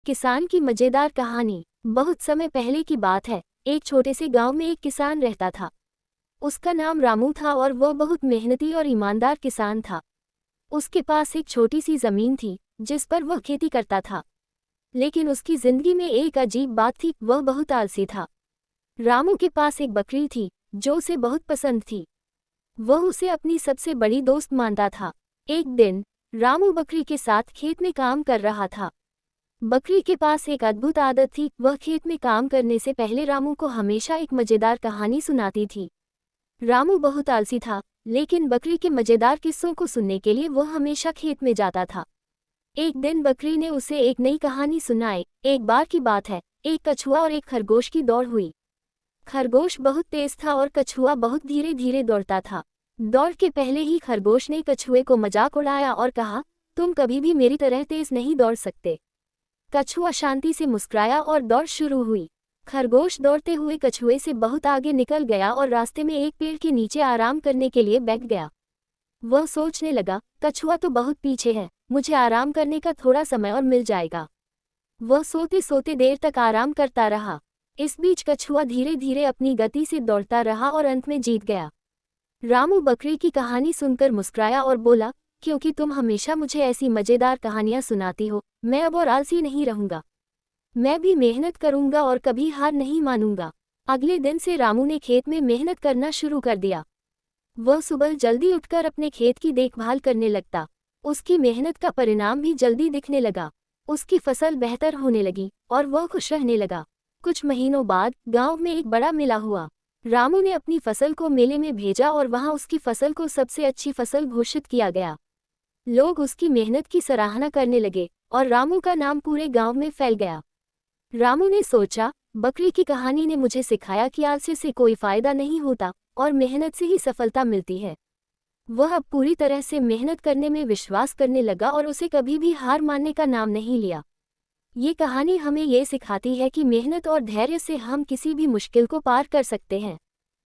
किसान की मजेदार कहानी। बहुत समय पहले की बात है। एक छोटे से गांव में एक किसान रहता था। उसका नाम रामू था और वह बहुत मेहनती और ईमानदार किसान था। उसके पास एक छोटी सी जमीन थी जिस पर वह खेती करता था। लेकिन उसकी जिंदगी में एक अजीब बात थी, वह बहुत आलसी था। रामू के पास एक बकरी थी जो उसे बहुत पसंद थी। वह उसे अपनी सबसे बड़ी दोस्त मानता था। एक दिन रामू बकरी के साथ खेत में काम कर रहा था। बकरी के पास एक अद्भुत आदत थी, वह खेत में काम करने से पहले रामू को हमेशा एक मजेदार कहानी सुनाती थी। रामू बहुत आलसी था, लेकिन बकरी के मजेदार किस्सों को सुनने के लिए वह हमेशा खेत में जाता था। एक दिन बकरी ने उसे एक नई कहानी सुनाई। एक बार की बात है, एक कछुआ और एक खरगोश की दौड़ हुई। खरगोश बहुत तेज था और कछुआ बहुत धीरे धीरे दौड़ता था। दौड़ के पहले ही खरगोश ने कछुए को मजाक उड़ाया और कहा, तुम कभी भी मेरी तरह तेज नहीं दौड़ सकते। कछुआ शांति से मुस्कुराया और दौड़ शुरू हुई। खरगोश दौड़ते हुए कछुए से बहुत आगे निकल गया और रास्ते में एक पेड़ के नीचे आराम करने के लिए बैठ गया। वह सोचने लगा, कछुआ तो बहुत पीछे है, मुझे आराम करने का थोड़ा समय और मिल जाएगा। वह सोते सोते देर तक आराम करता रहा। इस बीच कछुआ धीरे धीरे अपनी गति से दौड़ता रहा और अंत में जीत गया। रामू बकरी की कहानी सुनकर मुस्कुराया और बोला, क्योंकि तुम हमेशा मुझे ऐसी मजेदार कहानियां सुनाती हो, मैं अब और आलसी नहीं रहूंगा। मैं भी मेहनत करूंगा और कभी हार नहीं मानूंगा। अगले दिन से रामू ने खेत में मेहनत करना शुरू कर दिया। वह सुबह जल्दी उठकर अपने खेत की देखभाल करने लगता। उसकी मेहनत का परिणाम भी जल्दी दिखने लगा। उसकी फसल बेहतर होने लगी और वह खुश रहने लगा। कुछ महीनों बाद गांव में एक बड़ा मेला हुआ। रामू ने अपनी फसल को मेले में भेजा और वहां उसकी फसल को सबसे अच्छी फसल घोषित किया गया। लोग उसकी मेहनत की सराहना करने लगे और रामू का नाम पूरे गांव में फैल गया। रामू ने सोचा, बकरी की कहानी ने मुझे सिखाया कि आलस्य से कोई फायदा नहीं होता और मेहनत से ही सफलता मिलती है। वह अब पूरी तरह से मेहनत करने में विश्वास करने लगा और उसे कभी भी हार मानने का नाम नहीं लिया। ये कहानी हमें ये सिखाती है कि मेहनत और धैर्य से हम किसी भी मुश्किल को पार कर सकते हैं।